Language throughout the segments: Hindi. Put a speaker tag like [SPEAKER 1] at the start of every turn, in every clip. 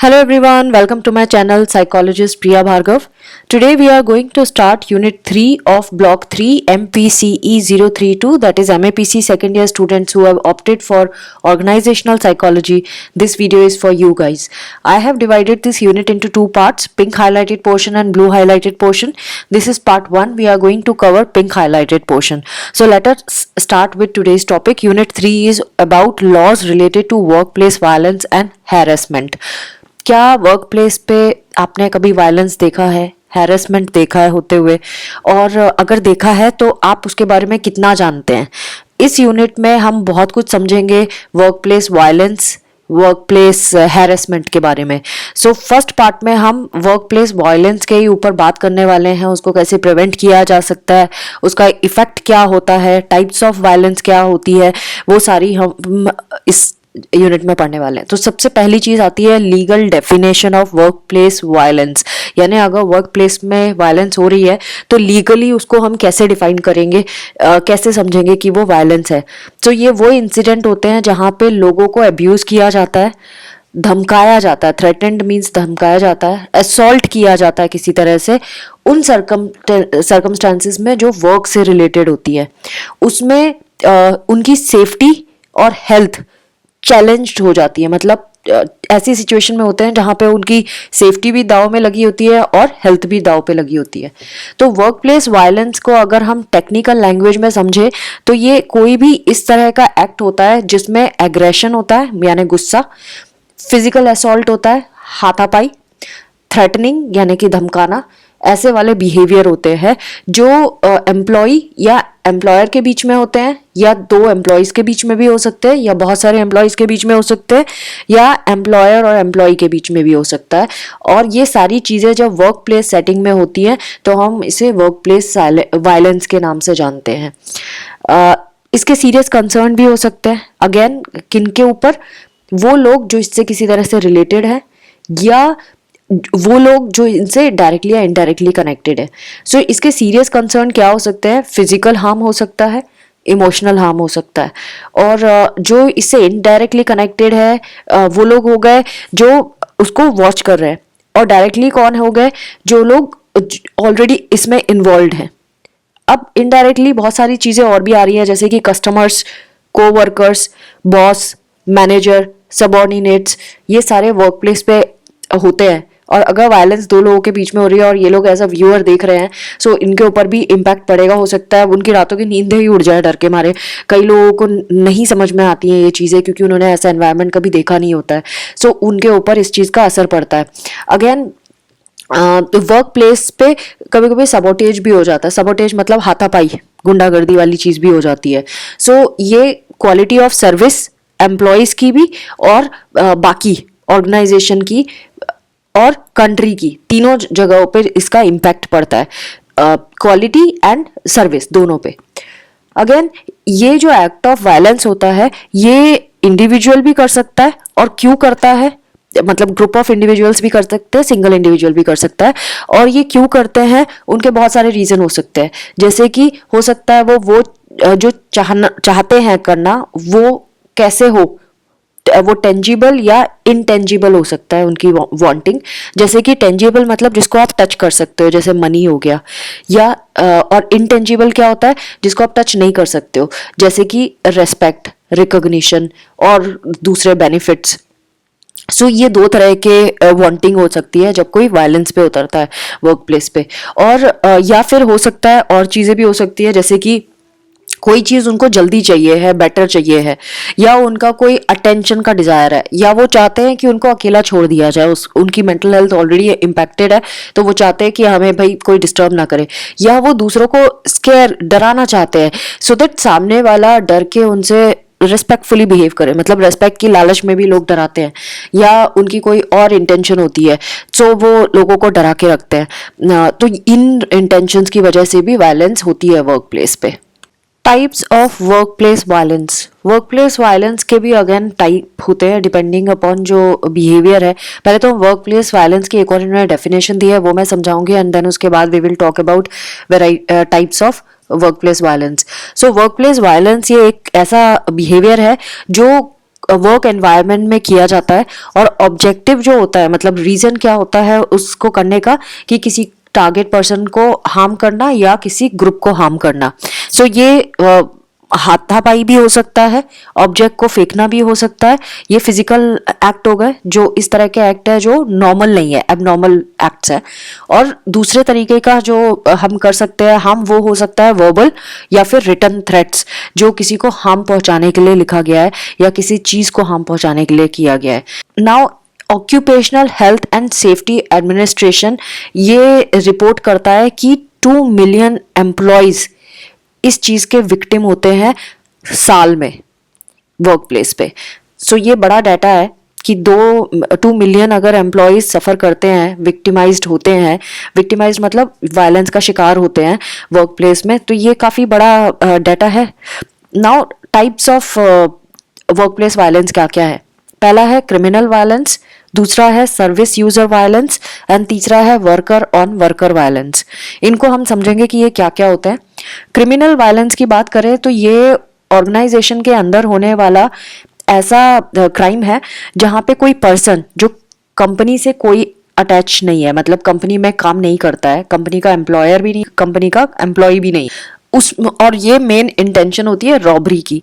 [SPEAKER 1] Hello everyone, welcome to my channel Psychologist Priya Bhargav. Today we are going to start Unit 3 of Block 3 MPCE 032, that is MAPC second year students who have opted for Organizational Psychology. This video is for you guys. I have divided this unit into two parts, pink highlighted portion and blue highlighted portion. This is part 1, we are going to cover pink highlighted portion. So let us start with today's topic. Unit 3 is about laws related to workplace violence and harassment. क्या वर्क प्लेस पे आपने कभी वायलेंस देखा है, हैरेसमेंट देखा है होते हुए, और अगर देखा है तो आप उसके बारे में कितना जानते हैं? इस यूनिट में हम बहुत कुछ समझेंगे work place violence, work place harassment के बारे में. सो फर्स्ट पार्ट में हम वर्क प्लेस वायलेंस के ही ऊपर बात करने वाले हैं. उसको कैसे प्रिवेंट किया जा सकता है, उसका इफेक्ट क्या होता है, टाइप्स ऑफ वायलेंस क्या होती है, वो सारी हम इस यूनिट में पढ़ने वाले हैं. तो सबसे पहली चीज आती है legal definition of workplace violence. यानी अगर वर्क प्लेस में वायलेंस हो रही है तो लीगली उसको हम कैसे डिफाइन करेंगे, कैसे समझेंगे कि वो वायलेंस है. तो ये वो इंसिडेंट होते हैं जहाँ पे लोगों को अब्यूज किया जाता है, धमकाया जाता है, थ्रेटेंड मीन्स धमकाया जाता है, असॉल्ट किया जाता है किसी तरह से, उन सर्कमस्टांसिस में जो वर्क से रिलेटेड होती है. उसमें उनकी सेफ्टी और हेल्थ चैलेंज्ड हो जाती है. मतलब ऐसी सिचुएशन में होते हैं जहाँ पे उनकी सेफ्टी भी दाव में लगी होती है और हेल्थ भी दाव पे लगी होती है. तो वर्क प्लेस वायलेंस को अगर हम टेक्निकल लैंग्वेज में समझे तो ये कोई भी इस तरह का एक्ट होता है जिसमें एग्रेशन होता है यानी गुस्सा, फिजिकल असॉल्ट होता है हाथापाई, थ्रेटनिंग यानी कि धमकाना, ऐसे वाले बिहेवियर होते हैं जो एम्प्लॉय या एम्प्लॉयर के बीच में होते हैं, या दो एम्प्लॉयज के बीच में भी हो सकते हैं, या बहुत सारे एम्प्लॉयज के बीच में हो सकते हैं, या एम्प्लॉयर और एम्प्लॉय के बीच में भी हो सकता है. और ये सारी चीज़ें जब वर्क प्लेस सेटिंग में होती हैं तो हम इसे वर्क प्लेस वायलेंस के नाम से जानते हैं. इसके सीरियस कंसर्न भी हो सकते हैं. अगेन किन के ऊपर? वो लोग जो इससे किसी तरह से रिलेटेड है, या वो लोग जो इनसे डायरेक्टली या इनडायरेक्टली कनेक्टेड है. सो इसके सीरियस कंसर्न क्या हो सकते हैं? फिजिकल हार्म हो सकता है, इमोशनल हार्म हो सकता है. और जो इससे इनडायरेक्टली कनेक्टेड है वो लोग हो गए जो उसको वॉच कर रहे हैं, और डायरेक्टली कौन हो गए? जो लोग ऑलरेडी इसमें इन्वॉल्व हैं. अब इनडायरेक्टली बहुत सारी चीज़ें और भी आ रही हैं, जैसे कि customers, coworkers, boss, manager, subordinates, ये सारे वर्क प्लेस पे होते हैं. और अगर वायलेंस दो लोगों के बीच में हो रही है और ये लोग एज अ व्यूअर देख रहे हैं, सो इनके ऊपर भी इम्पैक्ट पड़ेगा. हो सकता है उनकी रातों की नींद ही उड़ जाए डर के मारे. कई लोगों को नहीं समझ में आती हैं ये चीज़ें क्योंकि उन्होंने ऐसा एनवायरनमेंट कभी देखा नहीं होता है. सो उनके ऊपर इस चीज़ का असर पड़ता है. अगेन तो वर्क प्लेस पे कभी कभी सबोटेज भी हो जाता है. सबोटेज मतलब हाथापाई, गुंडागर्दी वाली चीज़ भी हो जाती है. सो ये क्वालिटी ऑफ सर्विस एम्प्लॉयज़ की भी और बाकी ऑर्गेनाइजेशन की और कंट्री की, तीनों जगहों पे इसका इम्पैक्ट पड़ता है, क्वालिटी एंड सर्विस दोनों पे. अगेन ये जो एक्ट ऑफ वायलेंस होता है ये इंडिविजुअल भी कर सकता है, और क्यों करता है मतलब ग्रुप ऑफ इंडिविजुअल्स भी कर सकते हैं, सिंगल इंडिविजुअल भी कर सकता है. और ये क्यों करते हैं उनके बहुत सारे रीजन हो सकते हैं. जैसे कि हो सकता है वो जो चाहते हैं करना वो कैसे हो, वो टेंजिबल या इनटेंजिबल हो सकता है उनकी वांटिंग. जैसे कि टेंजिबल मतलब जिसको आप टच कर सकते हो, जैसे मनी हो गया, या और इनटेंजिबल क्या होता है? जिसको आप टच नहीं कर सकते हो, जैसे कि रेस्पेक्ट, रिकॉग्निशन और दूसरे बेनिफिट्स. सो ये दो तरह के वांटिंग हो सकती है जब कोई वायलेंस पे उतरता है वर्क प्लेस पे. और या फिर हो सकता है और चीज़ें भी हो सकती है, जैसे कि कोई चीज़ उनको जल्दी चाहिए है, बेटर चाहिए है, या उनका कोई अटेंशन का डिज़ायर है, या वो चाहते हैं कि उनको अकेला छोड़ दिया जाए. उनकी मेंटल हेल्थ ऑलरेडी इम्पैक्टेड है तो वो चाहते हैं कि हमें भाई कोई डिस्टर्ब ना करे, या वो दूसरों को स्केयर, डराना चाहते हैं सो दैट सामने वाला डर के उनसे रिस्पेक्टफुली बिहेव करे. मतलब रेस्पेक्ट की लालच में भी लोग डराते हैं, या उनकी कोई और इंटेंशन होती है सो वो लोगों को डरा के रखते हैं. तो इन इंटेंशंस की वजह से भी वायलेंस होती है वर्क प्लेस पे. Types of workplace violence. Work place violence के भी अगेन टाइप होते हैं डिपेंडिंग अपॉन जो बिहेवियर है. पहले तो वर्क प्लेस वायलेंस की एक और इन्होंने डेफिनेशन दी है, वो मैं समझाऊंगी, एंड देन उसके बाद we will talk about types of workplace violence. So workplace violence ये एक ऐसा बिहेवियर है जो वर्क एनवायरनमेंट में किया जाता है, और ऑब्जेक्टिव जो होता है मतलब रीजन क्या होता है उसको करने का कि किसी टारगेट पर्सन को हार्म करना या किसी ग्रुप को हार्म करना। सो ये हाथापाई भी हो सकता है, ऑब्जेक्ट को फेंकना भी हो सकता है। ये फिजिकल एक्ट हो गए जो इस तरह के एक्ट है जो नॉर्मल नहीं है, एबनॉर्मल एक्ट्स है। और दूसरे तरीके का जो हम कर सकते हैं हम, वो हो सकता है वर्बल या फिर रिटन थ्रेट्स, जो किसी को हार्म पहुंचाने के लिए लिखा गया है या किसी चीज को हार्म पहुंचाने के लिए किया गया है। Now occupational health and safety administration ये रिपोर्ट करता है कि 2 मिलियन एम्प्लॉयज इस चीज के विक्टिम होते हैं साल में वर्क प्लेस पे। सो ये बड़ा डाटा है कि 2 मिलियन अगर एम्प्लॉयज सफर करते हैं, विक्टिमाइज्ड होते हैं, विक्टिमाइज्ड मतलब वायलेंस का शिकार होते हैं वर्क प्लेस में, तो ये काफी बड़ा डाटा है। Now types of workplace violence क्या क्या है? पहला है क्रिमिनल वायलेंस, दूसरा है सर्विस यूजर वायलेंस एंड तीसरा है वर्कर ऑन वर्कर वायलेंस। इनको हम समझेंगे कि ये क्या क्या होता है। क्रिमिनल वायलेंस की बात करें तो ये ऑर्गेनाइजेशन के अंदर होने वाला ऐसा क्राइम है जहां पे कोई पर्सन जो कंपनी से कोई अटैच नहीं है, मतलब कंपनी में काम नहीं करता है, कंपनी का एम्प्लॉयर भी नहीं, कंपनी का एम्प्लॉय भी नहीं उस, और ये मेन इंटेंशन होती है रॉबरी की,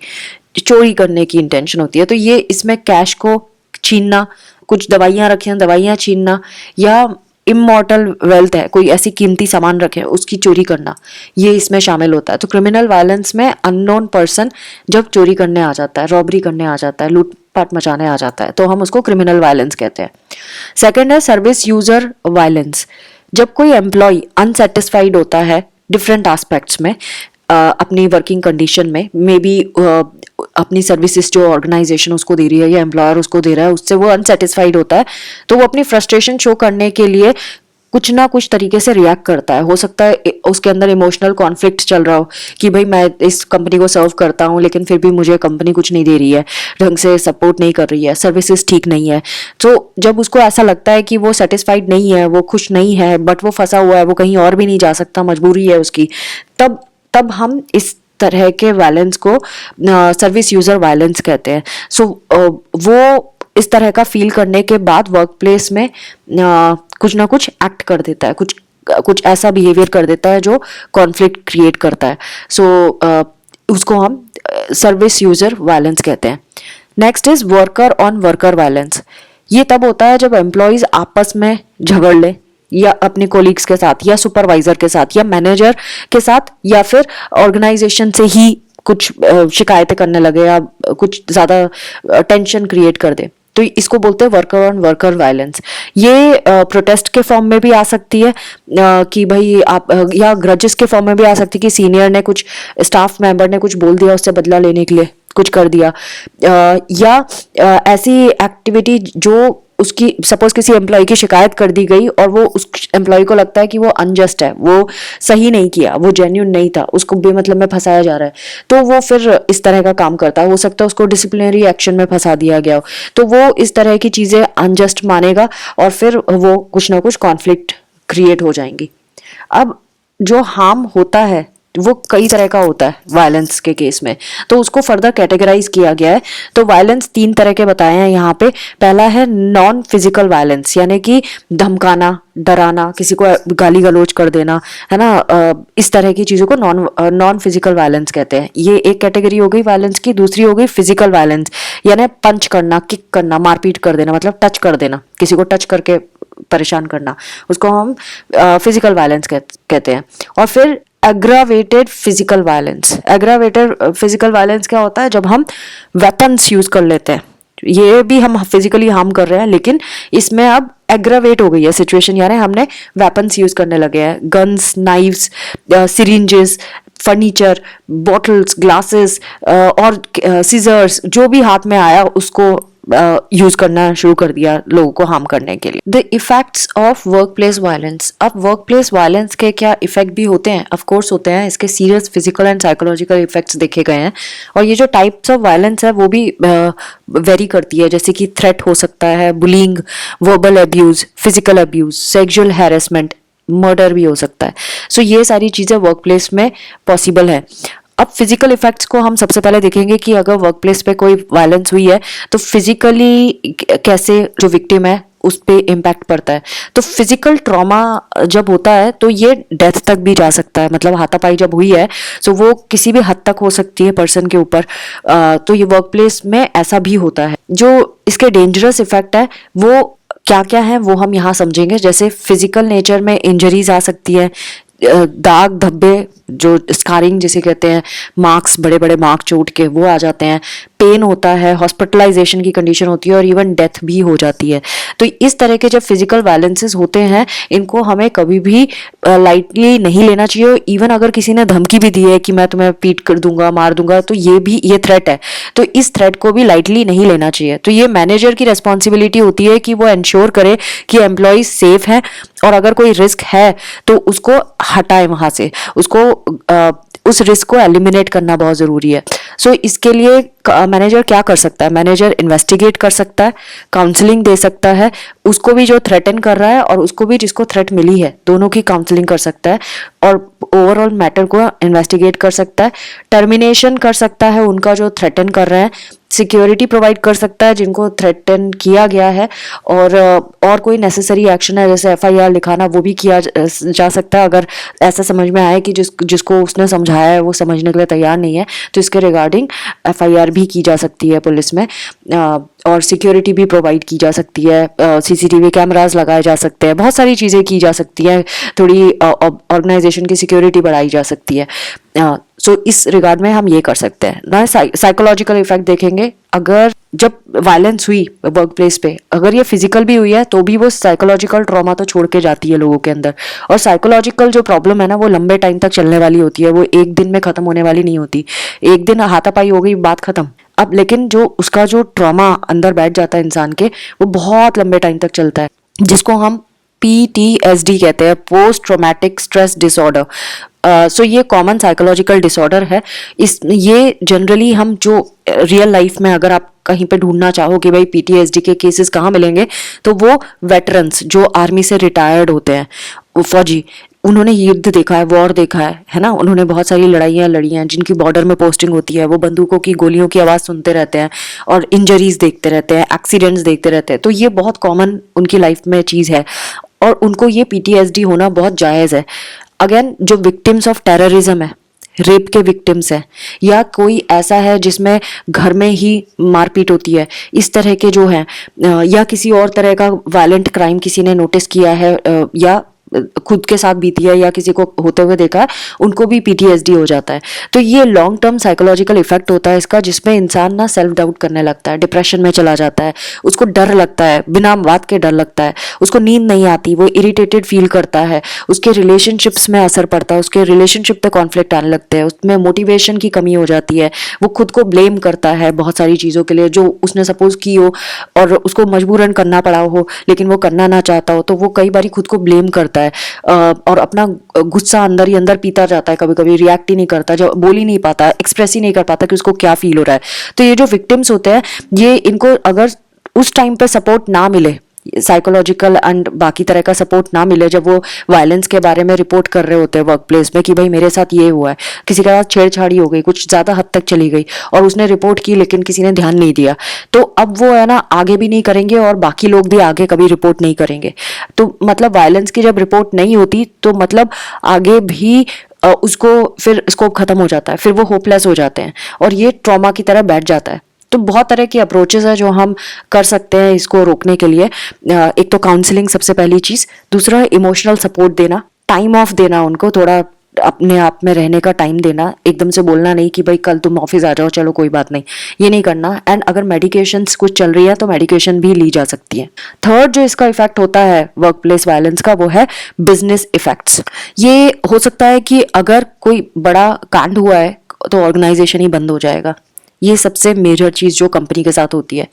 [SPEAKER 1] चोरी करने की इंटेंशन होती है। तो ये इसमें कैश को छीनना, कुछ दवाइयां रखे हैं दवाइयां छीनना, या इमॉर्टल वेल्थ है कोई ऐसी कीमती सामान रखे उसकी चोरी करना, ये इसमें शामिल होता है। तो क्रिमिनल वायलेंस में अननोन पर्सन जब चोरी करने आ जाता है, रॉबरी करने आ जाता है, लूटपाट मचाने आ जाता है, तो हम उसको क्रिमिनल वायलेंस कहते हैं। सेकंड है सर्विस यूजर वायलेंस। जब कोई एम्प्लॉय अनसेटिस्फाइड होता है डिफरेंट एस्पेक्ट्स में, अपनी वर्किंग कंडीशन में, मे बी अपनी सर्विसेज जो ऑर्गेनाइजेशन उसको दे रही है या एम्प्लॉयर उसको दे रहा है उससे वो अनसेटिस्फाइड होता है, तो वो अपनी फ्रस्ट्रेशन शो करने के लिए कुछ ना कुछ तरीके से रिएक्ट करता है। हो सकता है उसके अंदर इमोशनल कॉन्फ्लिक्ट चल रहा हो कि भाई मैं इस कंपनी को सर्व करता हूँ लेकिन फिर भी मुझे कंपनी कुछ नहीं दे रही है, ढंग से सपोर्ट नहीं कर रही है, सर्विसेज ठीक नहीं है। तो जब उसको ऐसा लगता है कि वो सेटिस्फाइड नहीं है, वो खुश नहीं है, बट वो फंसा हुआ है, वो कहीं और भी नहीं जा सकता, मजबूरी है उसकी, तब हम इस तरह के वायलेंस को सर्विस यूजर वायलेंस कहते हैं। सो वो इस तरह का फील करने के बाद वर्क प्लेस में कुछ ना कुछ एक्ट कर देता है, कुछ ऐसा बिहेवियर कर देता है जो कॉन्फ्लिक्ट क्रिएट करता है। सो उसको हम सर्विस यूजर वायलेंस कहते हैं। Next is worker on worker violence. ये तब होता है जब एम्प्लॉयज आपस में झगड़ ले, या अपने कोलीग्स के साथ या सुपरवाइजर के साथ या मैनेजर के साथ, या फिर ऑर्गेनाइजेशन से ही कुछ शिकायतें करने लगे या कुछ ज्यादा टेंशन क्रिएट कर दे, तो इसको बोलते हैं वर्कर ऑन वर्कर वायलेंस। ये प्रोटेस्ट के फॉर्म में भी आ सकती है कि भाई आप, या ग्रजेस के फॉर्म में भी आ सकती है कि सीनियर ने कुछ, स्टाफ मेंबर ने कुछ बोल दिया, उससे बदला लेने के लिए कुछ कर दिया, या ऐसी एक्टिविटी जो उसकी, सपोज किसी एम्प्लॉय की शिकायत कर दी गई और वो उस एम्प्लॉय को लगता है कि वो अनजस्ट है, वो सही नहीं किया, वो जेन्युइन नहीं था, उसको बेमतलब में फंसाया जा रहा है, तो वो फिर इस तरह का काम करता है। हो सकता है उसको डिसिप्लिनरी एक्शन में फंसा दिया गया हो, तो वो इस तरह की चीजें अनजस्ट मानेगा और फिर वो कुछ ना कुछ कॉन्फ्लिक्ट क्रिएट हो जाएंगी। अब जो हार्म होता है वो कई तरह का होता है वायलेंस के केस में, तो उसको फर्दर कैटेगराइज किया गया है। तो वायलेंस 3 तरह के बताए हैं यहाँ पे। पहला है नॉन फिजिकल वायलेंस, यानी कि धमकाना, डराना, किसी को गाली गलौज कर देना, है ना, इस तरह की चीजों को नॉन फिजिकल वायलेंस कहते हैं। ये एक कैटेगरी हो गई वायलेंस की। दूसरी हो गई फिजिकल वायलेंस, यानी पंच करना, किक करना, मारपीट कर देना, मतलब टच कर देना, किसी को टच करके परेशान करना, उसको हम फिजिकल वायलेंस कहते हैं। और फिर aggravated physical violence. Aggravated physical violence क्या होता है? जब हम वेपन्स यूज कर लेते हैं, ये भी हम फिजिकली हार्म कर रहे हैं, लेकिन इसमें अब एग्रावेट हो गई है सिचुएशन, यानी हमने वेपन्स यूज करने लगे हैं, guns, knives, syringes, furniture, bottles, glasses और सीजर्स, जो भी हाथ में आया उसको यूज करना शुरू कर दिया लोगों को हार्म करने के लिए। The effects of workplace violence. अब वर्क प्लेस वायलेंस के क्या इफेक्ट भी होते हैं? ऑफ कोर्स होते हैं। इसके serious physical and psychological effects देखे गए हैं, और ये जो टाइप्स ऑफ वायलेंस है वो भी वेरी करती है, जैसे कि थ्रेट हो सकता है, bullying, verbal abuse, physical abuse, sexual harassment, murder भी हो सकता है। सो ये सारी चीजें वर्क प्लेस में पॉसिबल है। अब फिजिकल इफेक्ट्स को हम सबसे पहले देखेंगे कि अगर वर्क प्लेस पे कोई वायलेंस हुई है तो फिजिकली कैसे जो विक्टिम है उस पे इम्पैक्ट पड़ता है। तो फिजिकल ट्रॉमा जब होता है तो ये डेथ तक भी जा सकता है, मतलब हाथापाई जब हुई है तो वो किसी भी हद तक हो सकती है पर्सन के ऊपर। तो ये वर्क प्लेस में ऐसा भी होता है। जो इसके डेंजरस इफेक्ट है वो क्या क्या है वो हम यहाँ समझेंगे। जैसे फिजिकल नेचर में इंजरीज आ सकती है, दाग धब्बे जो स्कारिंग जिसे कहते हैं, मार्क्स बड़े बड़े मार्क चोट के वो आ जाते हैं, पेन होता है, हॉस्पिटलाइजेशन की कंडीशन होती है और इवन डेथ भी हो जाती है। तो इस तरह के जब फिजिकल वायलेंसेस होते हैं इनको हमें कभी भी लाइटली नहीं लेना चाहिए। इवन अगर किसी ने धमकी भी दी है कि मैं तुम्हें पीट कर दूंगा, मार दूंगा, तो ये थ्रेट है, तो इस थ्रेट को भी लाइटली नहीं लेना चाहिए। तो ये मैनेजर की रिस्पॉन्सिबिलिटी होती है कि वो इंश्योर करे कि एम्प्लॉय सेफ है और अगर कोई रिस्क है तो उसको हटाए वहां से, उसको उस रिस्क को एलिमिनेट करना बहुत जरूरी है। सो इसके लिए मैनेजर क्या कर सकता है? मैनेजर इन्वेस्टिगेट कर सकता है, काउंसलिंग दे सकता है, उसको भी जो थ्रेटन कर रहा है और उसको भी जिसको थ्रेट मिली है, दोनों की काउंसलिंग कर सकता है और ओवरऑल मैटर को इन्वेस्टिगेट कर सकता है, टर्मिनेशन कर सकता है उनका जो थ्रेटन कर रहे हैं, सिक्योरिटी प्रोवाइड कर सकता है जिनको थ्रेटन किया गया है, और कोई नेसेसरी एक्शन है जैसे एफआईआर लिखाना वो भी किया जा सकता है अगर ऐसा समझ में आए कि जिसको उसने समझाया है वो समझने के लिए तैयार नहीं है, तो इसके रिगार्डिंग एफआईआर भी की जा सकती है पुलिस में। और सिक्योरिटी भी प्रोवाइड की जा सकती है, सीसीटीवी कैमरास लगाए जा सकते हैं, बहुत सारी चीज़ें की जा सकती हैं, थोड़ी ऑर्गेनाइजेशन की सिक्योरिटी बढ़ाई जा सकती है। सो इस रिगार्ड में हम ये कर सकते हैं ना। साइकोलॉजिकल इफेक्ट देखेंगे, अगर जब वायलेंस हुई वर्क प्लेस पे, अगर ये फिजिकल भी हुई है तो भी वो साइकोलॉजिकल ट्रॉमा तो छोड़ के जाती है लोगों के अंदर। और साइकोलॉजिकल जो प्रॉब्लम है ना वो लंबे टाइम तक चलने वाली होती है, वो एक दिन में खत्म होने वाली नहीं होती। एक दिन हाथापाई हो गई, बात खत्म। अब लेकिन जो उसका जो ट्रॉमा अंदर बैठ जाता है इंसान के, वो बहुत लंबे टाइम तक चलता है, जिसको हम PTSD कहते हैं, पोस्ट ट्रॉमेटिक स्ट्रेस डिसऑर्डर। सो ये कॉमन साइकोलॉजिकल डिसऑर्डर है। ये जनरली हम जो रियल लाइफ में अगर आप कहीं पे ढूंढना चाहो कि भाई PTSD के केसेस कहाँ मिलेंगे, तो वो वेटरन्स जो आर्मी से रिटायर्ड होते हैं, फौजी, उन्होंने युद्ध देखा है, वॉर देखा है ना, उन्होंने बहुत सारी लड़ाइयाँ लड़ी हैं, जिनकी बॉर्डर में पोस्टिंग होती है, वो बंदूकों की गोलियों की आवाज़ सुनते रहते हैं और इंजरीज देखते रहते हैं, एक्सीडेंट्स देखते रहते हैं। तो ये बहुत कॉमन उनकी लाइफ में चीज़ है और उनको ये PTSD होना बहुत जायज़ है। अगेन, जो विक्टिम्स ऑफ टेररिज्म है, रेप के विक्टिम्स हैं, या कोई ऐसा है जिसमें घर में ही मारपीट होती है, इस तरह के जो हैं, या किसी और तरह का वायलेंट क्राइम किसी ने नोटिस किया है या खुद के साथ बीती है या किसी को होते हुए देखा है, उनको भी PTSD हो जाता है। तो ये लॉन्ग टर्म साइकोलॉजिकल इफेक्ट होता है इसका, जिसमें इंसान ना सेल्फ डाउट करने लगता है, डिप्रेशन में चला जाता है, उसको डर लगता है, बिना बात के डर लगता है, उसको नींद नहीं आती, वो इरिटेटेड फील करता है, उसके रिलेशनशिप्स में असर पड़ता है, उसके रिलेशनशिप पे कॉन्फ्लिक्ट आने लगते हैं, उसमें मोटिवेशन की कमी हो जाती है, वो खुद को ब्लेम करता है बहुत सारी चीज़ों के लिए जो उसने सपोज की हो और उसको मजबूरन करना पड़ा हो, लेकिन वो करना ना चाहता हो, तो वो कई बार खुद को ब्लेम करता है और अपना गुस्सा अंदर ही अंदर पीता जाता है, कभी कभी रिएक्ट ही नहीं करता, जब बोल ही नहीं पाता, एक्सप्रेस ही नहीं कर पाता कि उसको क्या फील हो रहा है। तो ये जो विक्टिम्स होते हैं, ये इनको अगर उस टाइम पे सपोर्ट ना मिले, साइकोलॉजिकल एंड बाकी तरह का सपोर्ट ना मिले, जब वो वायलेंस के बारे में रिपोर्ट कर रहे होते हैं वर्क प्लेस में कि भाई मेरे साथ ये हुआ है, किसी के साथ छेड़छाड़ी हो गई, कुछ ज़्यादा हद तक चली गई और उसने रिपोर्ट की लेकिन किसी ने ध्यान नहीं दिया, तो अब वो है ना आगे भी नहीं करेंगे और बाकी लोग भी आगे कभी रिपोर्ट नहीं करेंगे। तो मतलब वायलेंस की जब रिपोर्ट नहीं होती तो मतलब आगे भी उसको फिर स्कोप खत्म हो जाता है, फिर वो होपलेस हो जाते हैं और ये ट्रॉमा की तरह बैठ जाता है। तो बहुत तरह की अप्रोचेस है जो हम कर सकते हैं इसको रोकने के लिए। एक तो काउंसलिंग सबसे पहली चीज़, दूसरा इमोशनल सपोर्ट देना, टाइम ऑफ देना, उनको थोड़ा अपने आप में रहने का टाइम देना, एकदम से बोलना नहीं कि भाई कल तुम ऑफिस आ जाओ, चलो कोई बात नहीं, ये नहीं करना। एंड अगर मेडिकेशंस कुछ चल रही है तो मेडिकेशन भी ली जा सकती है। थर्ड जो इसका इफेक्ट होता है वर्क प्लेस वायलेंस का, वो है बिजनेस इफेक्ट्स। ये हो सकता है कि अगर कोई बड़ा कांड हुआ है तो ऑर्गेनाइजेशन ही बंद हो जाएगा, ये सबसे मेजर चीज़ जो कंपनी के साथ होती है।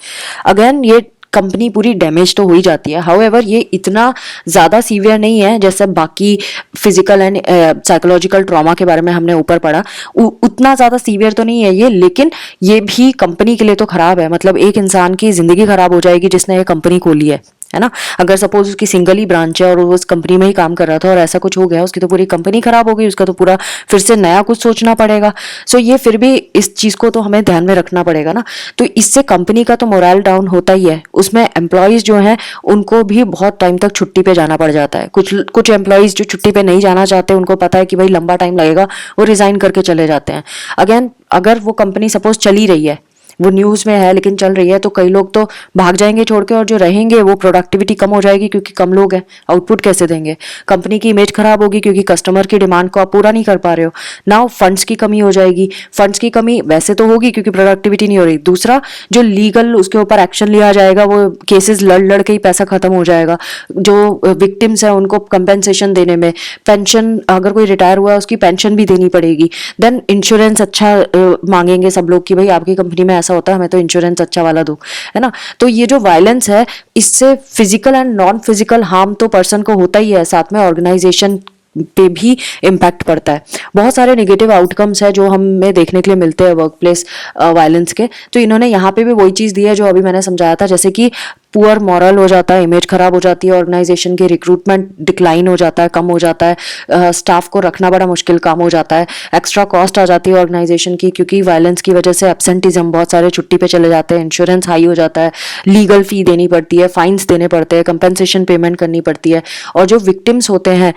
[SPEAKER 1] अगेन ये कंपनी पूरी डैमेज तो हो ही जाती है, हाउएवर ये इतना ज़्यादा सीवियर नहीं है जैसे बाकी फिजिकल एंड साइकोलॉजिकल ट्रॉमा के बारे में हमने ऊपर पढ़ा, उतना ज़्यादा सीवियर तो नहीं है ये, लेकिन ये भी कंपनी के लिए तो ख़राब है। मतलब एक इंसान की ज़िंदगी ख़राब हो जाएगी जिसने ये कंपनी खोली है है ना। अगर सपोज उसकी सिंगल ही ब्रांच है और वो उस कंपनी में ही काम कर रहा था और ऐसा कुछ हो गया, उसकी तो पूरी कंपनी खराब हो गई, उसका तो पूरा फिर से नया कुछ सोचना पड़ेगा। सो ये फिर भी इस चीज को तो हमें ध्यान में रखना पड़ेगा ना। तो इससे कंपनी का तो मोरल डाउन होता ही है, उसमें एम्प्लॉयज जो हैं उनको भी बहुत टाइम तक छुट्टी पे जाना पड़ जाता है। कुछ एम्प्लॉयज जो छुट्टी पे नहीं जाना चाहते, उनको पता है कि भाई लंबा टाइम लगेगा, वो रिजाइन करके चले जाते हैं। अगेन अगर वो कंपनी सपोज चली रही है, वो न्यूज में है लेकिन चल रही है, तो कई लोग तो भाग जाएंगे छोड़ के, और जो रहेंगे वो प्रोडक्टिविटी कम हो जाएगी क्योंकि कम लोग हैं, आउटपुट कैसे देंगे, कंपनी की इमेज खराब होगी क्योंकि कस्टमर की डिमांड को आप पूरा नहीं कर पा रहे हो। नाउ फंड्स की कमी हो जाएगी, फंड्स की कमी वैसे तो होगी क्योंकि प्रोडक्टिविटी नहीं हो रही। दूसरा, जो लीगल उसके ऊपर एक्शन लिया जाएगा, वो केसेस लड़ लड़ के ही पैसा खत्म हो जाएगा। जो विक्टिम्स है उनको कंपेंसेशन देने में, पेंशन अगर कोई रिटायर हुआ है उसकी पेंशन भी देनी पड़ेगी। देन इंश्योरेंस अच्छा मांगेंगे सब लोग कि भाई आपकी कंपनी में ऐसा होता है, हमें तो इंश्योरेंस अच्छा वाला दो, है ना। तो ये जो वायलेंस है, इससे physical and non physical harm तो पर्सन को होता ही है, साथ में ऑर्गेनाइजेशन पे भी इम्पैक्ट पड़ता है। बहुत सारे नेगेटिव आउटकम्स है जो हमें देखने के लिए मिलते हैं वर्क प्लेस वायलेंस के। तो इन्होंने यहाँ पे भी वही चीज़ दी है जो अभी मैंने समझाया था, जैसे कि पुअर मॉरल हो जाता है, इमेज खराब हो जाती है ऑर्गेनाइजेशन की, रिक्रूटमेंट डिक्लाइन हो जाता है, कम हो जाता है, स्टाफ को रखना बड़ा मुश्किल काम हो जाता है, एक्स्ट्रा कॉस्ट आ जाती है ऑर्गेनाइजेशन की क्योंकि वायलेंस की वजह से एब्सेंटिज्म, बहुत सारे छुट्टी पे चले जाते हैं, इंश्योरेंस हाई हो जाता है, लीगल फी देनी पड़ती है, फाइन्स देने पड़ते हैं, कंपेंसेशन पेमेंट करनी पड़ती है। और जो विक्टिम्स होते हैं,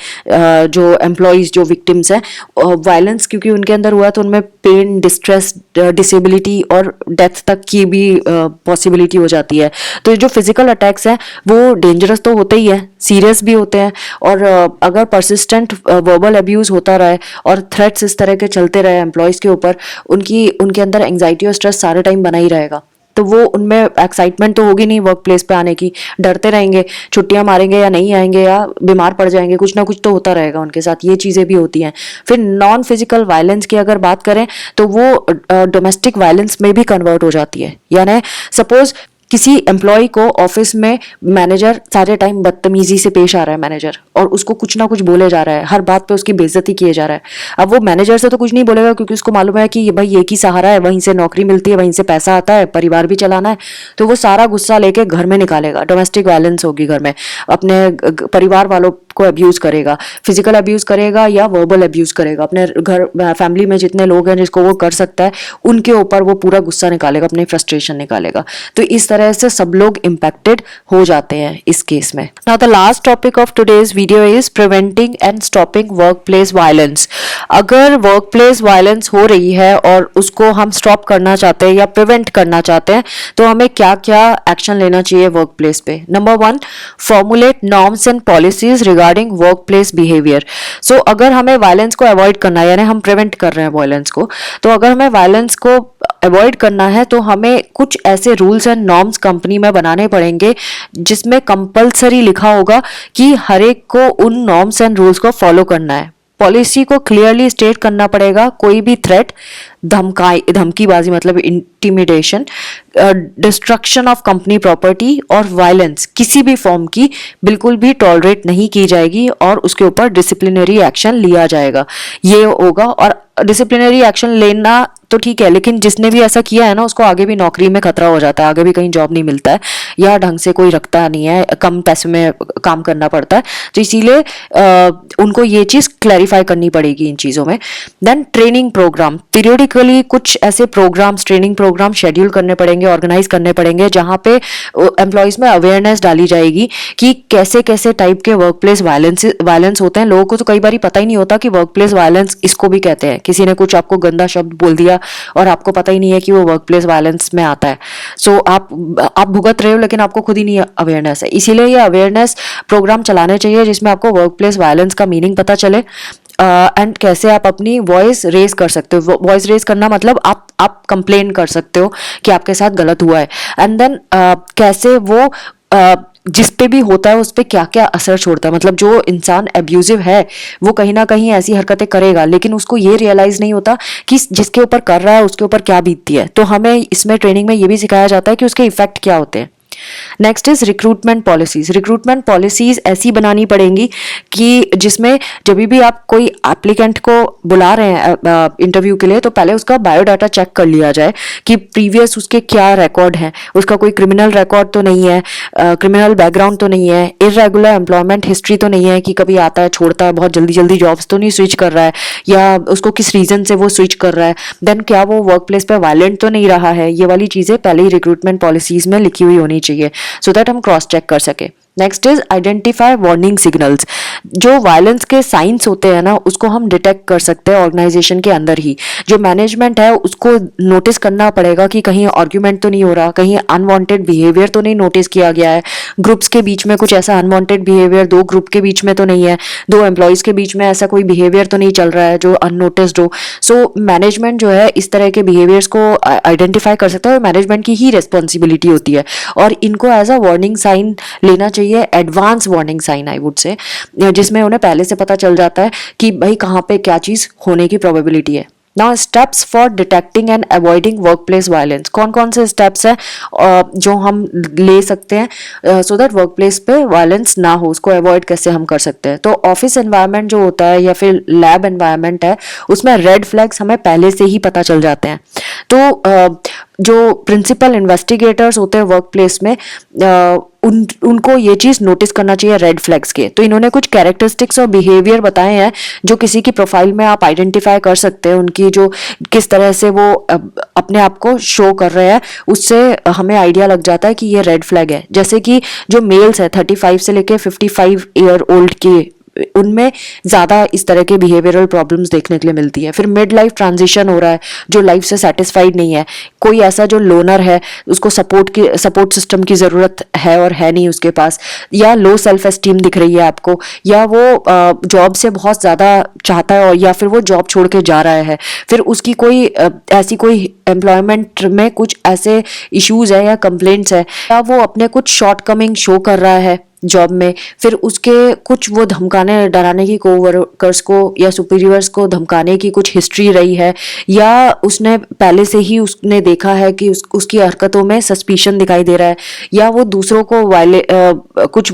[SPEAKER 1] जो एम्प्लॉयज़ जो विक्टिम्स हैं वायलेंस क्योंकि उनके अंदर हुआ, तो उनमें पेन, डिस्ट्रेस, डिसेबिलिटी और डेथ तक की भी पॉसिबिलिटी हो जाती है। तो जो फिजिकल अटैक्स हैं वो डेंजरस तो होते ही है, सीरियस भी होते हैं, और अगर परसिस्टेंट वर्बल अब्यूज होता रहे और थ्रेट्स इस तरह के चलते रहे एम्प्लॉयज़ के ऊपर, उनके अंदर एंग्जाइटी और स्ट्रेस सारे टाइम बना ही रहेगा। तो वो उनमें एक्साइटमेंट तो होगी नहीं वर्क प्लेस पे आने की, डरते रहेंगे, छुट्टियां मारेंगे या नहीं आएंगे या बीमार पड़ जाएंगे, कुछ ना कुछ तो होता रहेगा उनके साथ। ये चीज़ें भी होती हैं। फिर नॉन फिजिकल वायलेंस की अगर बात करें तो वो डोमेस्टिक वायलेंस में भी कन्वर्ट हो जाती है। यानी सपोज किसी एम्प्लॉय को ऑफिस में मैनेजर सारे टाइम बदतमीजी से पेश आ रहा है मैनेजर, और उसको कुछ ना कुछ बोले जा रहा है, हर बात पे उसकी बेइज्जती किए जा रहा है। अब वो मैनेजर से तो कुछ नहीं बोलेगा क्योंकि उसको मालूम है कि ये भाई एक ही सहारा है, वहीं से नौकरी मिलती है, वहीं से पैसा आता है, परिवार भी चलाना है। तो वो सारा गुस्सा लेके घर में निकालेगा, डोमेस्टिक वायलेंस होगी घर में, अपने परिवार वालों को अब्यूज करेगा, फिजिकल अब्यूज करेगा या वर्बल अब्यूज करेगा। अपने घर फैमिली में जितने लोग हैं जिसको वो कर सकता है उनके ऊपर वो पूरा गुस्सा निकालेगा, अपनी फ्रस्ट्रेशन निकालेगा। तो इस तरह से सब लोग इम्पैक्टेड हो जाते हैं इस केस में। Now the last topic of today's video is preventing and stopping work place violence. अगर वर्क प्लेस वायलेंस हो रही है और उसको हम स्टॉप करना चाहते हैं या प्रिवेंट करना चाहते हैं तो हमें क्या क्या एक्शन लेना चाहिए वर्क प्लेस पे। Number 1, formulate norms and policies regarding work place behaviour. So अगर हमें वायलेंस को अवॉइड करना है, यानी हम प्रिवेंट कर रहे हैं वायलेंस को, तो अगर हमें वायलेंस को अवॉइड करना है तो हमें कुछ ऐसे रूल्स एंड नॉर्म्स कंपनी में बनाने पड़ेंगे जिसमें कंपलसरी लिखा होगा कि हर एक को उन नॉर्म्स एंड रूल्स को फॉलो करना है। पॉलिसी को क्लियरली स्टेट करना पड़ेगा, कोई भी थ्रेट, धमकीबाजी मतलब intimidation, destruction of company property और वायलेंस किसी भी फॉर्म की बिल्कुल भी टॉलरेट नहीं की जाएगी और उसके ऊपर डिसिप्लिनरी एक्शन लिया जाएगा। ये होगा, और डिसिप्लिनरी एक्शन लेना तो ठीक है, लेकिन जिसने भी ऐसा किया है ना उसको आगे भी नौकरी में खतरा हो जाता है, आगे भी कहीं जॉब नहीं मिलता है या ढंग से कोई रखता नहीं है, कम पैसे में काम करना पड़ता है। तो इसीलिए उनको ये चीज़ क्लैरिफाई करनी पड़ेगी इन चीज़ों में। देन ट्रेनिंग प्रोग्राम, पीरियडिकली कुछ ऐसे प्रोग्राम्स, ट्रेनिंग प्रोग्राम शेड्यूल करने पड़ेंगे, ऑर्गेनाइज करने पड़ेंगे, जहाँ पे एम्प्लॉयज़ में अवेयरनेस डाली जाएगी कि कैसे कैसे टाइप के वर्क प्लेस वायलेंस होते हैं। लोगों को तो कई बार पता ही नहीं होता कि वर्क प्लेस वायलेंस इसको भी कहते हैं। किसी ने कुछ आपको गंदा शब्द बोल दिया और आपको पता ही नहीं है कि वो वर्क प्लेस वायलेंस में आता है। सो आप भुगत रहे हो लेकिन आपको खुद ही नहीं अवेयरनेस है। इसीलिए ये अवेयरनेस प्रोग्राम चलाने चाहिए जिसमें आपको वर्क प्लेस वायलेंस का मीनिंग पता चले एंड कैसे आप अपनी वॉइस रेज कर सकते हो। वॉइस रेज करना मतलब आप कंप्लेन कर सकते हो कि आपके साथ गलत हुआ है, एंड देन कैसे वो जिस पे भी होता है उस पे क्या क्या असर छोड़ता है। मतलब जो इंसान एब्यूजिव है वो कहीं ना कहीं ऐसी हरकतें करेगा, लेकिन उसको ये रियलाइज नहीं होता कि जिसके ऊपर कर रहा है उसके ऊपर क्या बीतती है। तो हमें इसमें ट्रेनिंग में ये भी सिखाया जाता है कि उसके इफेक्ट क्या होते हैं। Next is recruitment policies. Recruitment policies ऐसी बनानी पड़ेंगी कि जिसमें जब भी आप कोई एप्लीकेंट को बुला रहे हैं इंटरव्यू के लिए, तो पहले उसका बायोडाटा चेक कर लिया जाए कि प्रीवियस उसके क्या रिकॉर्ड हैं, उसका कोई क्रिमिनल रिकॉर्ड तो नहीं है, क्रिमिनल बैकग्राउंड तो नहीं है, इरेगुलर एम्प्लॉयमेंट हिस्ट्री तो नहीं है कि कभी आता है छोड़ता है, बहुत जल्दी जल्दी जॉब्स तो नहीं स्विच कर रहा है, या उसको किस रीजन से वो स्विच कर रहा है, देन क्या वो वर्क प्लेस पर वायलेंट तो नहीं रहा है। ये वाली चीज़ें पहले ही रिक्रूटमेंट पॉलिसीज में लिखी हुई होनी चाहिए सो दैट हम क्रॉस चेक कर सके। Next is identify warning signals. जो वायलेंस के साइंस होते हैं ना, उसको हम डिटेक्ट कर सकते हैं ऑर्गेनाइजेशन के अंदर ही। जो मैनेजमेंट है उसको नोटिस करना पड़ेगा कि कहीं आर्ग्यूमेंट तो नहीं हो रहा, कहीं अनवांटेड बिहेवियर तो नहीं नोटिस किया गया है, ग्रुप्स के बीच में कुछ ऐसा अनवांटेड बिहेवियर दो ग्रुप के बीच में तो नहीं है, दो एम्प्लॉयज के बीच में ऐसा कोई बिहेवियर तो नहीं चल रहा है जो अननोटिस्ड हो। सो मैनेजमेंट जो है इस तरह के बिहेवियर्स को आइडेंटिफाई कर सकता है और मैनेजमेंट की ही रिस्पॉन्सिबिलिटी होती है, और इनको एज अ वार्निंग साइन लेना चाहिए, advance warning sign I would say, जिसमें उन्हें पहले से पता चल जाता है कि भाई कहाँ पे क्या चीज होने की प्रोबेबिलिटी है। Now steps for detecting and avoiding work place violence. कौन कौन से स्टेप्स हैं जो हम ले सकते हैं सो दैट वर्क प्लेस पे वायलेंस ना हो, उसको अवॉइड कैसे हम कर सकते हैं। तो ऑफिस एनवायरनमेंट जो होता है या फिर लैब एनवायरनमेंट है, उसमें रेड फ्लैग्स हमें पहले से ही पता चल जाते हैं। तो जो प्रिंसिपल इन्वेस्टिगेटर्स होते हैं वर्क प्लेस में, उनको ये चीज नोटिस करना चाहिए रेड फ्लैग्स के। तो इन्होंने कुछ कैरेक्टरिस्टिक्स और बिहेवियर बताए हैं जो किसी की प्रोफाइल में आप आइडेंटिफाई कर सकते हैं, उनकी जो किस तरह से वो अपने आप को शो कर रहे हैं, उससे हमें आइडिया लग जाता है कि ये रेड फ्लैग है। जैसे कि जो मेल्स है 35 से लेके 55 ईयर ओल्ड के, उनमें ज्यादा इस तरह के बिहेवियरल प्रॉब्लम्स देखने के लिए मिलती है। फिर मिड लाइफ ट्रांजिशन हो रहा है, जो लाइफ से सेटिस्फाइड नहीं है, कोई ऐसा जो लोनर है, उसको सपोर्ट सिस्टम की जरूरत है और है नहीं उसके पास, या लो सेल्फ एस्टीम दिख रही है आपको, या वो जॉब से बहुत ज्यादा चाहता है और या फिर वो जॉब छोड़ के जा रहा है, फिर उसकी कोई ऐसी कोई एम्प्लॉयमेंट में कुछ ऐसे इश्यूज है या कंप्लेंट्स है, या वो अपने कुछ शॉर्ट कमिंग शो कर रहा है जॉब में, फिर उसके कुछ वो धमकाने डराने की कोवर्कर्स को या सुपीरियर्स को धमकाने की कुछ हिस्ट्री रही है, या उसने पहले से ही उसने देखा है कि उसकी हरकतों में सस्पिशन दिखाई दे रहा है, या वो दूसरों को कुछ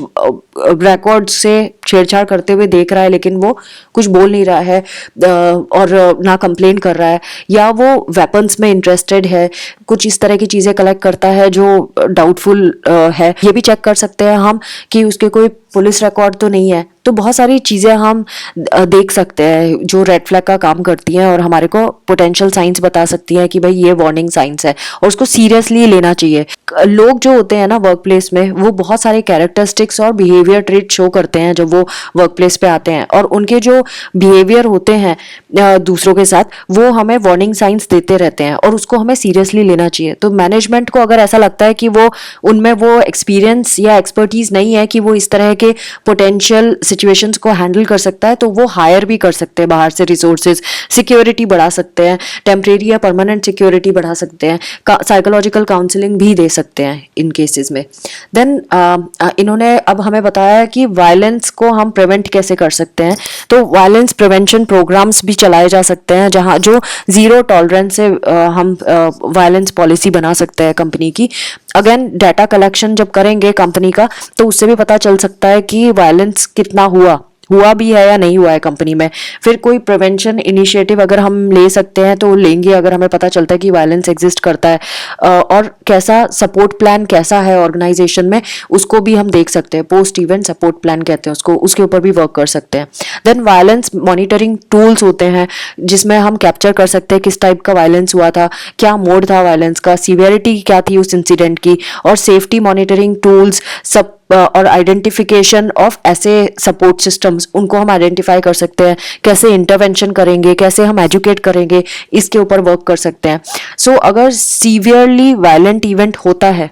[SPEAKER 1] रिकॉर्ड से छेड़छाड़ करते हुए देख रहा है लेकिन वो कुछ बोल नहीं रहा है और ना कंप्लेन कर रहा है, या वो वेपन्स में इंटरेस्टेड है, कुछ इस तरह की चीजें कलेक्ट करता है जो डाउटफुल है। ये भी चेक कर सकते हैं हम कि उसके कोई पुलिस रिकॉर्ड तो नहीं है। तो बहुत सारी चीजें हम देख सकते हैं जो रेड फ्लैग का काम करती हैं और हमारे को पोटेंशियल साइंस बता सकती हैं कि भाई ये वार्निंग साइंस है और उसको सीरियसली लेना चाहिए। लोग जो होते हैं ना वर्क प्लेस में, वो बहुत सारे कैरेक्टरिस्टिक्स और बिहेवियर ट्रेट शो करते हैं जब वो वर्क प्लेस पे आते हैं, और उनके जो बिहेवियर होते हैं दूसरों के साथ, वो हमें वार्निंग साइंस देते रहते हैं और उसको हमें सीरियसली लेना चाहिए। तो मैनेजमेंट को अगर ऐसा लगता है कि वो उनमें वो एक्सपीरियंस या एक्सपर्टीज नहीं है कि वो इस तरह के पोटेंशियल सिचुएशंस को हैंडल कर सकता है, तो वो हायर भी कर सकते हैं बाहर से रिसोर्सेज, सिक्योरिटी बढ़ा सकते हैं, टेम्परेरी या परमानेंट सिक्योरिटी बढ़ा सकते हैं, साइकोलॉजिकल काउंसलिंग भी दे सकते हैं इन केसेस में। देन इन्होंने अब हमें बताया है कि वायलेंस को हम प्रिवेंट कैसे कर सकते हैं। तो वायलेंस प्रिवेंशन प्रोग्राम्स भी चलाए जा सकते हैं जहां जो जीरो टॉलरेंस से हम वायलेंस पॉलिसी बना सकते हैं कंपनी की। अगेन डाटा कलेक्शन जब करेंगे कंपनी का, तो उससे भी पता चल सकता है कि वायलेंस कितना हुआ भी है या नहीं हुआ है कंपनी में। फिर कोई प्रिवेंशन इनिशिएटिव अगर हम ले सकते हैं तो लेंगे, अगर हमें पता चलता है कि वायलेंस एग्जिस्ट करता है, और कैसा सपोर्ट प्लान कैसा है ऑर्गेनाइजेशन में, उसको भी हम देख सकते हैं। पोस्ट इवेंट सपोर्ट प्लान कहते हैं उसको, उसके ऊपर भी वर्क कर सकते हैं। देन वायलेंस मॉनिटरिंग टूल्स होते हैं जिसमें हम कैप्चर कर सकते हैं किस टाइप का वायलेंस हुआ था, क्या मोड था वायलेंस का, सीवियरिटी क्या थी उस इंसिडेंट की, और सेफ्टी मॉनिटरिंग टूल्स सब और आइडेंटिफिकेशन ऑफ ऐसे सपोर्ट सिस्टम्स, उनको हम आइडेंटिफाई कर सकते हैं। कैसे इंटरवेंशन करेंगे, कैसे हम एजुकेट करेंगे, इसके ऊपर वर्क कर सकते हैं। सो अगर सीवियरली वायलेंट इवेंट होता है,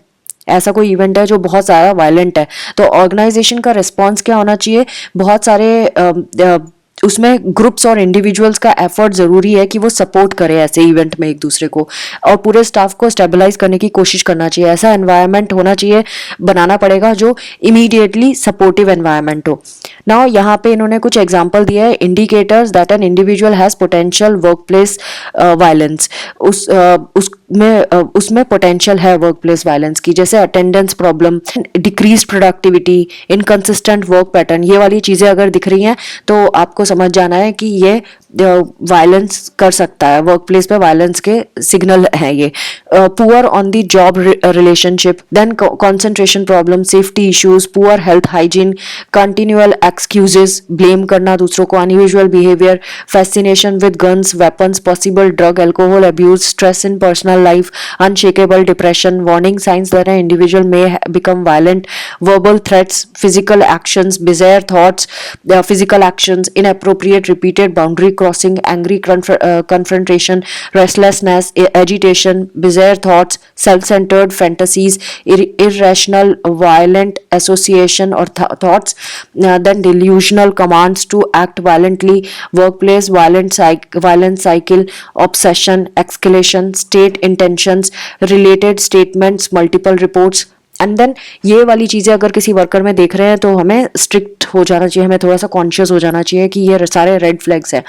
[SPEAKER 1] ऐसा कोई इवेंट है जो बहुत ज़्यादा वायलेंट है, तो ऑर्गेनाइजेशन का रिस्पॉन्स क्या होना चाहिए। बहुत सारे उसमें ग्रुप्स और इंडिविजुअल्स का एफर्ट जरूरी है कि वो सपोर्ट करे ऐसे इवेंट में एक दूसरे को, और पूरे स्टाफ को स्टेबलाइज करने की कोशिश करना चाहिए। ऐसा एनवायरनमेंट होना चाहिए, बनाना पड़ेगा जो इमीडिएटली सपोर्टिव एनवायरनमेंट हो। नाउ यहाँ पे इन्होंने कुछ एग्जांपल दिया है, indicators that an individual has potential work place violence. उसमें पोटेंशियल है वर्क प्लेस वायलेंस की, जैसे attendance problem, decrease productivity, inconsistent work pattern, ये वाली चीज़ें अगर दिख रही हैं तो आपको समझ जाना है कि ये वायलेंस कर सकता है, वर्क प्लेस पे वायलेंस के सिग्नल है ये। Poor on the job relationship, then concentration problem, safety issues, poor health hygiene, continual excuses, blame करना दूसरों को, unusual behaviour, fascination with guns, weapons, possible drug alcohol abuse, stress in personal life, unshakeable depression, warning signs that an individual may become violent, verbal threats, physical actions, bizarre thoughts, physical actions, inappropriate repeated boundary crossing, angry confrontation, restlessness, agitation, bizarre thoughts, self-centered fantasies, irrational violent association or thoughts, then delusional commands to act violently, workplace violence cycle, obsession, escalation, state intentions, related statements, multiple reports, and then ये वाली चीज़ें अगर किसी वर्कर में देख रहे हैं तो हमें स्ट्रिक्ट हो जाना चाहिए, हमें थोड़ा सा कॉन्शियस हो जाना चाहिए कि ये सारे रेड फ्लैग्स हैं।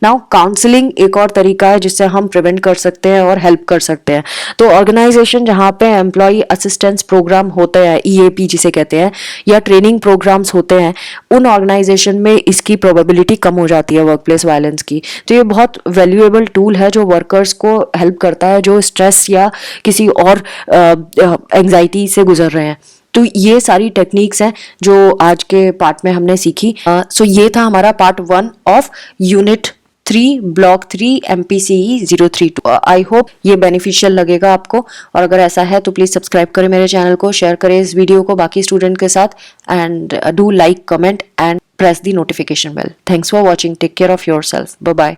[SPEAKER 1] नाउ काउंसलिंग एक और तरीका है जिससे हम प्रिवेंट कर सकते हैं और हेल्प कर सकते हैं। तो ऑर्गेनाइजेशन जहाँ पे एम्प्लॉय असिस्टेंस प्रोग्राम होते हैं, EAP जिसे कहते हैं, या ट्रेनिंग प्रोग्राम्स होते हैं, उन ऑर्गेनाइजेशन में इसकी प्रोबेबिलिटी कम हो जाती है वर्क प्लेस वायलेंस की। तो ये बहुत वैल्यूएबल टूल है जो वर्कर्स को हेल्प करता है जो स्ट्रेस या किसी और एंग्जाइटी से गुजर रहे हैं। तो ये सारी टेक्निक्स हैं जो आज के पार्ट में हमने सीखी। सो ये था हमारा part 1 of unit 3 block 3 MPCE 032। I hope ये बेनिफिशियल लगेगा आपको, और अगर ऐसा है तो प्लीज सब्सक्राइब करें मेरे चैनल को, शेयर करें इस वीडियो को बाकी स्टूडेंट के साथ, and do like, comment and press the notification bell. Thanks for watching, take care of yourself, bye bye.